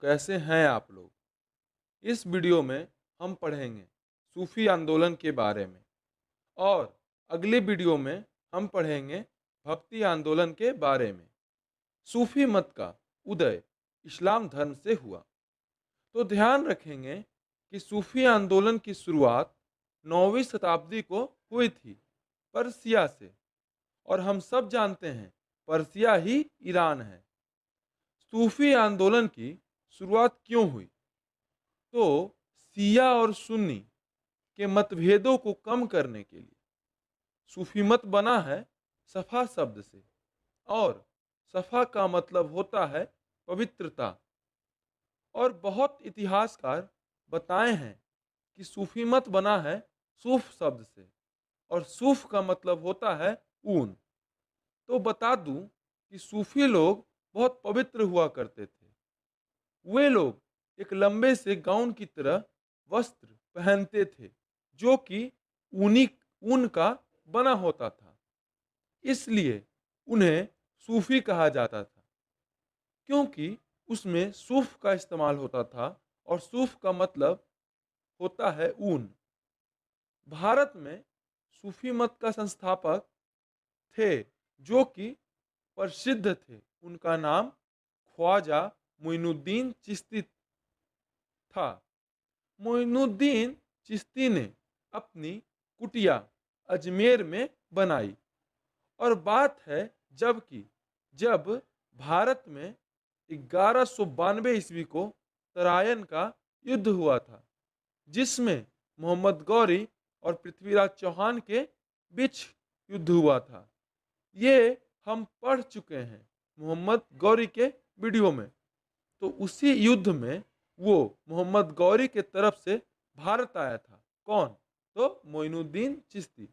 कैसे हैं आप लोग। इस वीडियो में हम पढ़ेंगे सूफी आंदोलन के बारे में और अगले वीडियो में हम पढ़ेंगे भक्ति आंदोलन के बारे में। सूफी मत का उदय इस्लाम धर्म से हुआ। तो ध्यान रखेंगे कि सूफी आंदोलन की शुरुआत 9वीं शताब्दी को हुई थी पर्सिया से, और हम सब जानते हैं पर्सिया ही ईरान है। सूफी आंदोलन की शुरुआत क्यों हुई? तो शिया और सुन्नी के मतभेदों को कम करने के लिए सूफी मत बना है सफा शब्द से, और सफा का मतलब होता है पवित्रता। और बहुत इतिहासकार बताए हैं कि सूफी मत बना है सूफ शब्द से, और सूफ का मतलब होता है ऊन। तो बता दूं कि सूफी लोग बहुत पवित्र हुआ करते थे। वे लोग एक लंबे से गाउन की तरह वस्त्र पहनते थे जो कि ऊनी ऊन का बना होता था, इसलिए उन्हें सूफी कहा जाता था, क्योंकि उसमें सूफ का इस्तेमाल होता था, और सूफ का मतलब होता है ऊन। भारत में सूफी मत का संस्थापक थे जो कि प्रसिद्ध थे। उनका नाम ख्वाजा मोइनुद्दीन चिश्ती था। मोइनुद्दीन चिश्ती ने अपनी कुटिया अजमेर में बनाई, और बात है जब भारत में 1192 ईस्वी को तरायन का युद्ध हुआ था, जिसमें मोहम्मद गौरी और पृथ्वीराज चौहान के बीच युद्ध हुआ था। ये हम पढ़ चुके हैं मोहम्मद गौरी के वीडियो में। तो उसी युद्ध में वो मोहम्मद गौरी के तरफ से भारत आया था। कौन? तो मोइनुद्दीन चिश्ती।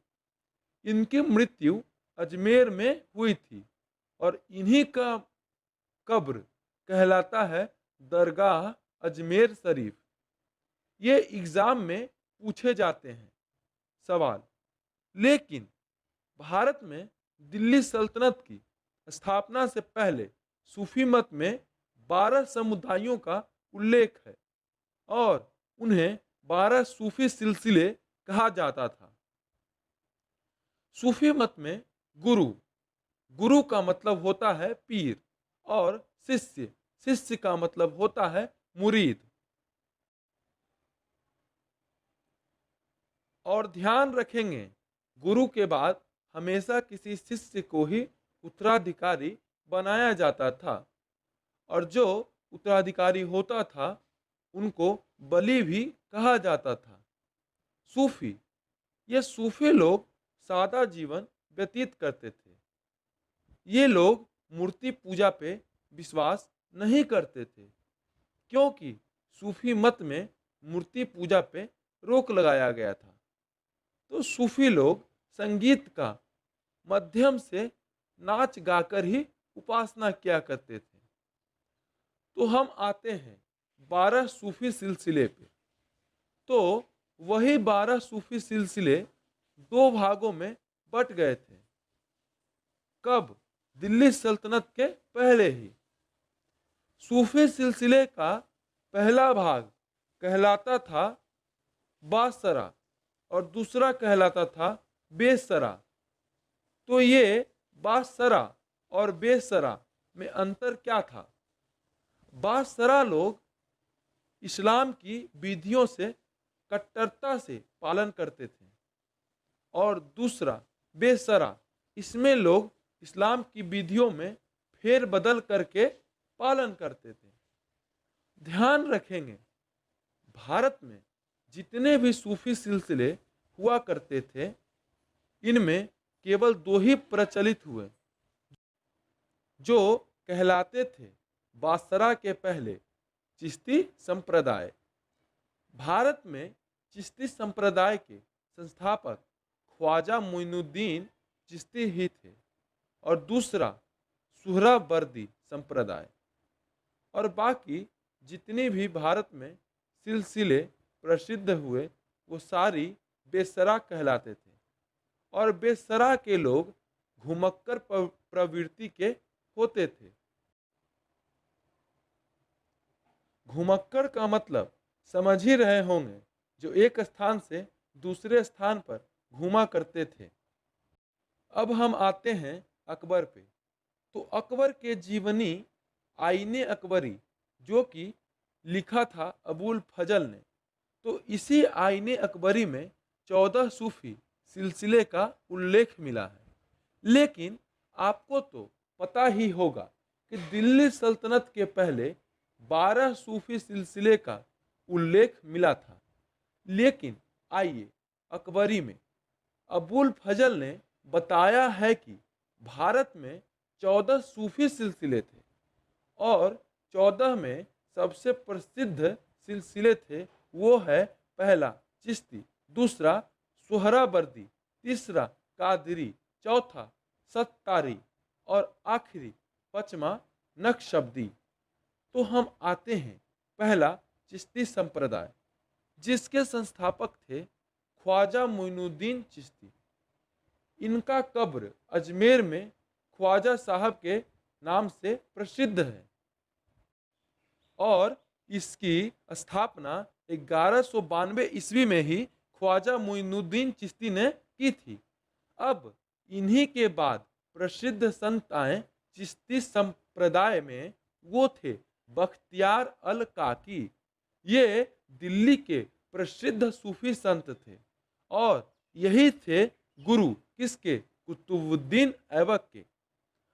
इनकी मृत्यु अजमेर में हुई थी, और इन्हीं का कब्र कहलाता है दरगाह अजमेर शरीफ। ये एग्जाम में पूछे जाते हैं सवाल। लेकिन भारत में दिल्ली सल्तनत की स्थापना से पहले सूफी मत में 12 समुदायों का उल्लेख है, और उन्हें 12 सूफी सिलसिले कहा जाता था। सूफी मत में गुरु गुरु का मतलब होता है पीर, और शिष्य शिष्य का मतलब होता है मुरीद। और ध्यान रखेंगे, गुरु के बाद हमेशा किसी शिष्य को ही उत्तराधिकारी बनाया जाता था, और जो उत्तराधिकारी होता था उनको बली भी कहा जाता था। सूफी ये सूफी लोग सादा जीवन व्यतीत करते थे। ये लोग मूर्ति पूजा पे विश्वास नहीं करते थे, क्योंकि सूफी मत में मूर्ति पूजा पे रोक लगाया गया था। तो सूफी लोग संगीत का माध्यम से नाच गाकर ही उपासना किया करते थे। तो हम आते हैं 12 सूफी सिलसिले पे। तो वही 12 सूफी सिलसिले दो भागों में बट गए थे। कब? दिल्ली सल्तनत के पहले ही। सूफी सिलसिले का पहला भाग कहलाता था बासरा, और दूसरा कहलाता था बेसरा। तो ये बासरा और बेसरा में अंतर क्या था? बासरा लोग इस्लाम की विधियों से कट्टरता से पालन करते थे, और दूसरा बेसरा, इसमें लोग इस्लाम की विधियों में फेर बदल करके पालन करते थे। ध्यान रखेंगे, भारत में जितने भी सूफी सिलसिले हुआ करते थे, इनमें केवल दो ही प्रचलित हुए, जो कहलाते थे बासरा के पहले चिश्ती संप्रदाय। भारत में चिश्ती संप्रदाय के संस्थापक ख्वाजा मोइनुद्दीन चिश्ती ही थे, और दूसरा सुहरावर्दी संप्रदाय। और बाकी जितने भी भारत में सिलसिले प्रसिद्ध हुए वो सारी बेसरा कहलाते थे, और बेसरा के लोग घुमक्कर प्रवृत्ति के होते थे। घुमक्कड़ का मतलब समझ ही रहे होंगे, जो एक स्थान से दूसरे स्थान पर घूमा करते थे। अब हम आते हैं अकबर पे। तो अकबर के जीवनी आईने अकबरी, जो कि लिखा था अबुल फजल ने, तो इसी आईने अकबरी में 14 सूफी सिलसिले का उल्लेख मिला है। लेकिन आपको तो पता ही होगा कि दिल्ली सल्तनत के पहले 12 सूफी सिलसिले का उल्लेख मिला था। लेकिन आइए, अकबरी में अबुल फजल ने बताया है कि भारत में 14 सूफी सिलसिले थे और 14 में सबसे प्रसिद्ध सिलसिले थे वो है पहला चिश्ती, दूसरा सोहरावर्दी, तीसरा कादरी, चौथा सत्तारी और आखिरी पांचवा नक्शबंदी। तो हम आते हैं पहला चिश्ती संप्रदाय, जिसके संस्थापक थे ख्वाजा मोइनुद्दीन चिश्ती। इनका कब्र अजमेर में ख्वाजा साहब के नाम से प्रसिद्ध है और इसकी स्थापना 1192 ईस्वी में ही ख्वाजा मोइनुद्दीन चिश्ती ने की थी। अब इन्हीं के बाद प्रसिद्ध संत आए चिश्ती संप्रदाय में, वो थे बख्तियार अल काकी। ये दिल्ली के प्रसिद्ध सूफी संत थे और यही थे गुरु किसके, कुतुबुद्दीन ऐबक के।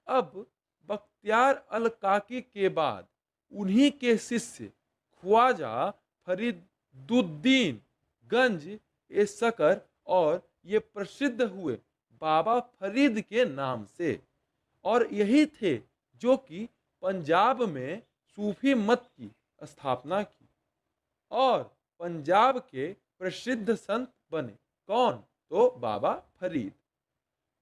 अब बख्तियार अल काकी के बाद उन्हीं के शिष्य ख्वाजा फरीदुद्दीन गंज ए शकर और ये प्रसिद्ध हुए बाबा फरीद के नाम से। और यही थे जो कि पंजाब में सूफी मत की स्थापना की और पंजाब के प्रसिद्ध संत बने। कौन? तो बाबा फरीद।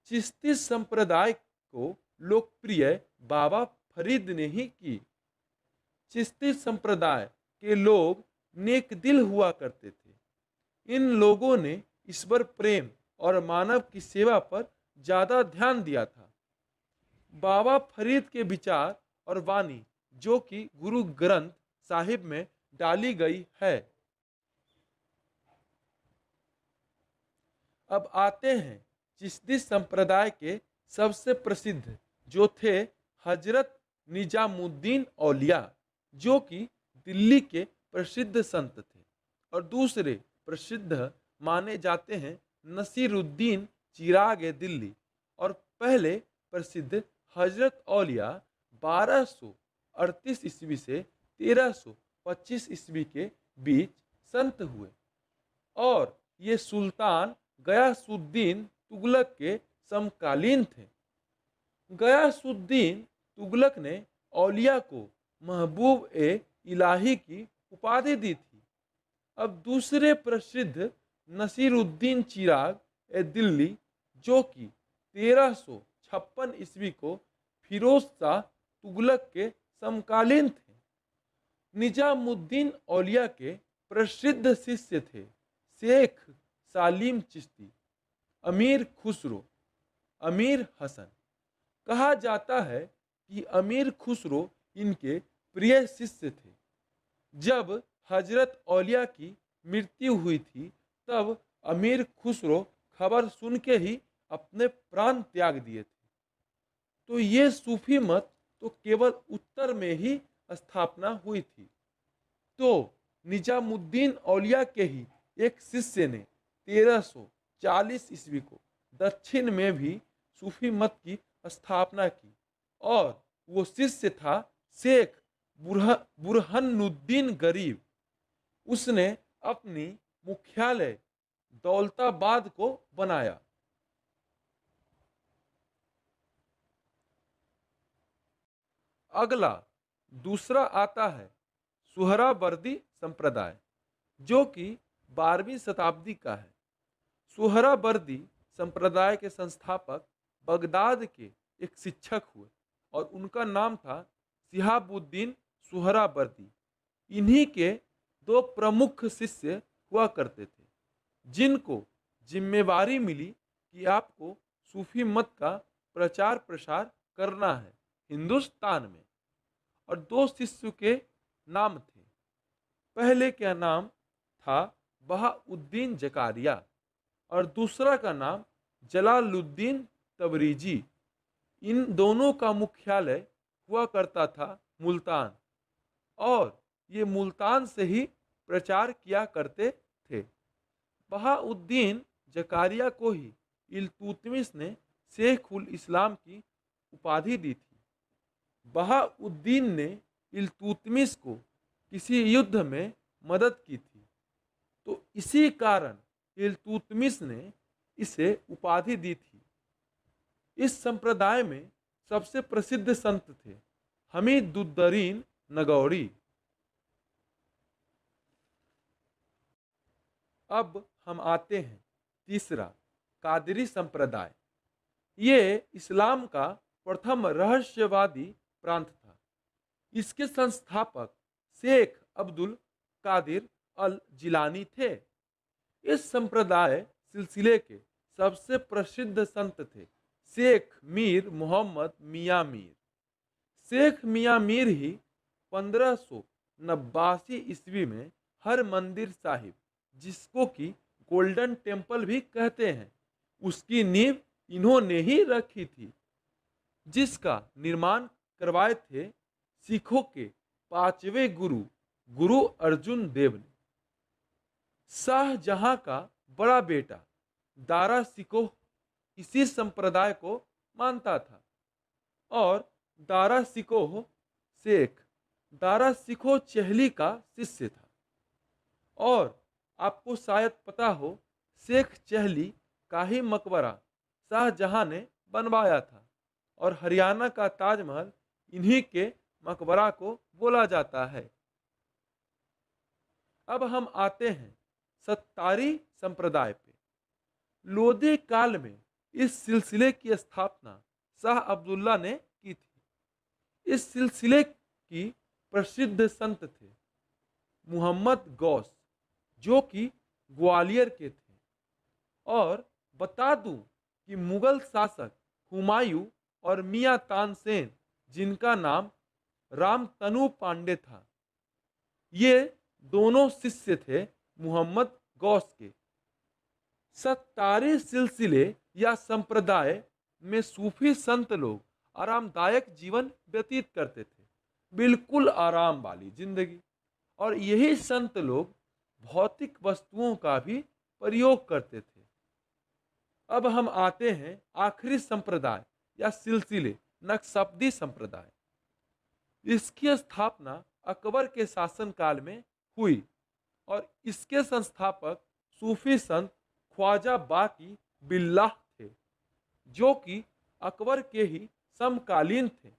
चिश्ती संप्रदाय को लोकप्रिय बाबा फरीद ने ही की। चिश्ती संप्रदाय के लोग नेक दिल हुआ करते थे। इन लोगों ने ईश्वर प्रेम और मानव की सेवा पर ज्यादा ध्यान दिया था। बाबा फरीद के विचार और वाणी, जो कि गुरु ग्रंथ साहिब में डाली गई है। अब आते हैं चिश्ती संप्रदाय के सबसे प्रसिद्ध, जो थे हजरत निजामुद्दीन औलिया, जो कि दिल्ली के प्रसिद्ध संत थे। और दूसरे प्रसिद्ध माने जाते हैं नसीरुद्दीन चिराग दिल्ली। और पहले प्रसिद्ध हजरत औलिया 1238 ईस्वी से 1325 ईस्वी के बीच संत हुए और ये सुल्तान गयासुद्दीन तुगलक के समकालीन थे। गयासुद्दीन तुगलक ने औलिया को महबूब ए इलाही की उपाधि दी थी। अब दूसरे प्रसिद्ध नसीरुद्दीन चिराग ए दिल्ली, जो कि 1356 ईस्वी को फिरोज शाह तुगलक के समकालीन थे। निजामुद्दीन औलिया के प्रसिद्ध शिष्य थे शेख सालिम चिश्ती, अमीर खुसरो, अमीर हसन। कहा जाता है कि अमीर खुसरो इनके प्रिय शिष्य थे। जब हजरत औलिया की मृत्यु हुई थी, तब अमीर खुसरो खबर सुन के ही अपने प्राण त्याग दिए थे। तो ये सूफी मत तो केवल उत्तर में ही स्थापना हुई थी। तो निजामुद्दीन औलिया के ही एक शिष्य ने 1340 ईस्वी को दक्षिण में भी सूफी मत की स्थापना की और वो शिष्य था शेख बुरहानुद्दीन गरीब। उसने अपनी मुख्यालय दौलताबाद को बनाया। अगला दूसरा आता है सुहरावर्दी संप्रदाय, जो कि 12वीं शताब्दी का है। सुहरावर्दी संप्रदाय के संस्थापक बगदाद के एक शिक्षक हुए और उनका नाम था शिहाबुद्दीन सुहरावर्दी। इन्हीं के दो प्रमुख शिष्य हुआ करते थे, जिनको जिम्मेवारी मिली कि आपको सूफी मत का प्रचार प्रसार करना है हिंदुस्तान में। और दो शिष्यों के नाम थे पहले का नाम था बहाउद्दीन जकारिया और दूसरा का नाम जलालुद्दीन तबरीजी। इन दोनों का मुख्यालय हुआ करता था मुल्तान और ये मुल्तान से ही प्रचार किया करते थे। बहाउद्दीन जकारिया को ही इल्तुतमिश ने शेख उल इस्लाम की उपाधि दी थी। बहाउद्दीन ने इल्तुतमिश को किसी युद्ध में मदद की थी, तो इसी कारण इल्तुतमिश ने इसे उपाधि दी थी। इस संप्रदाय में सबसे प्रसिद्ध संत थे हमीदुद्दीन नगौरी। अब हम आते हैं तीसरा, कादरी संप्रदाय। ये इस्लाम का प्रथम रहस्यवादी प्रांत था। इसके संस्थापक शेख अब्दुल कादिर अल जिलानी थे। इस संप्रदाय सिलसिले के सबसे प्रसिद्ध संत थे शेख मीर मोहम्मद मियाँ मीर। शेख मियाँ मीर ही 1589 ईस्वी में हर मंदिर साहिब, जिसको कि गोल्डन टेम्पल भी कहते हैं, उसकी नींव इन्होंने ही रखी थी, जिसका निर्माण करवाए थे सिखों के 5वें गुरु गुरु अर्जुन देव ने। शाहजहां का बड़ा बेटा दारा सिकोह इसी संप्रदाय को मानता था और दारा सिकोह शेख दारा सिकोह चहली का शिष्य था। और आपको शायद पता हो, शेख चहली का ही मकबरा शाहजहां ने बनवाया था और हरियाणा का ताजमहल इन्हीं के मकबरा को बोला जाता है। अब हम आते हैं सत्तारी संप्रदाय पे। लोधी काल में इस सिलसिले की स्थापना शाह अब्दुल्ला ने की थी। इस सिलसिले की प्रसिद्ध संत थे मुहम्मद गौस, जो कि ग्वालियर के थे। और बता दूं कि मुगल शासक हुमायूं और मियां तानसेन, जिनका नाम रामतनु पांडे था, ये दोनों शिष्य थे मुहम्मद गौस के। सत्तारी सिलसिले या संप्रदाय में सूफी संत लोग आरामदायक जीवन व्यतीत करते थे, बिल्कुल आराम वाली जिंदगी। और यही संत लोग भौतिक वस्तुओं का भी प्रयोग करते थे। अब हम आते हैं आखिरी संप्रदाय या सिलसिले, नक्शबंदी संप्रदाय। इसकी स्थापना अकबर के शासनकाल में हुई और इसके संस्थापक सूफी संत ख्वाजा बाकी बिल्लाह थे, जो कि अकबर के ही समकालीन थे।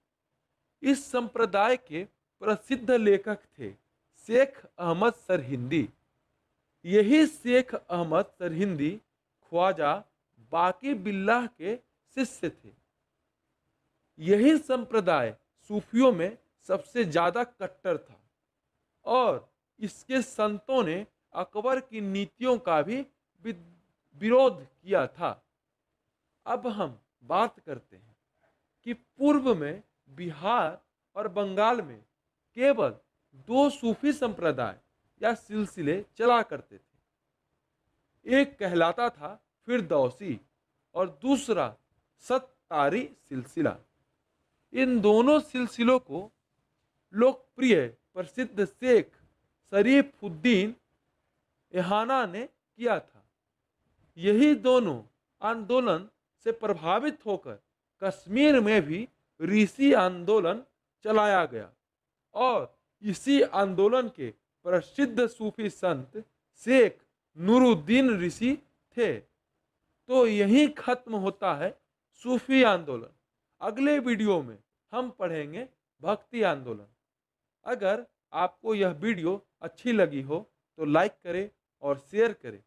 इस संप्रदाय के प्रसिद्ध लेखक थे शेख अहमद सरहिंदी। यही शेख अहमद सरहिंदी ख्वाजा बाकी बिल्लाह के शिष्य थे। यही संप्रदाय सूफियों में सबसे ज्यादा कट्टर था और इसके संतों ने अकबर की नीतियों का भी विरोध किया था। अब हम बात करते हैं कि पूर्व में बिहार और बंगाल में केवल 2 सूफी संप्रदाय या सिलसिले चला करते थे। एक कहलाता था फिरदौसी और दूसरा सत्तारी सिलसिला। इन दोनों सिलसिलों को लोकप्रिय प्रसिद्ध शेख शरीफुद्दीन यहाना ने किया था। यही दोनों आंदोलन से प्रभावित होकर कश्मीर में भी ऋषि आंदोलन चलाया गया और इसी आंदोलन के प्रसिद्ध सूफी संत शेख नूरुद्दीन ऋषि थे। तो यही खत्म होता है सूफी आंदोलन। अगले वीडियो में हम पढ़ेंगे भक्ति आंदोलन। अगर आपको यह वीडियो अच्छी लगी हो तो लाइक करें और शेयर करें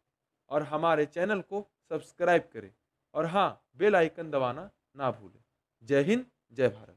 और हमारे चैनल को सब्सक्राइब करें और हाँ, बेल आइकन दबाना ना भूलें। जय हिंद, जय भारत।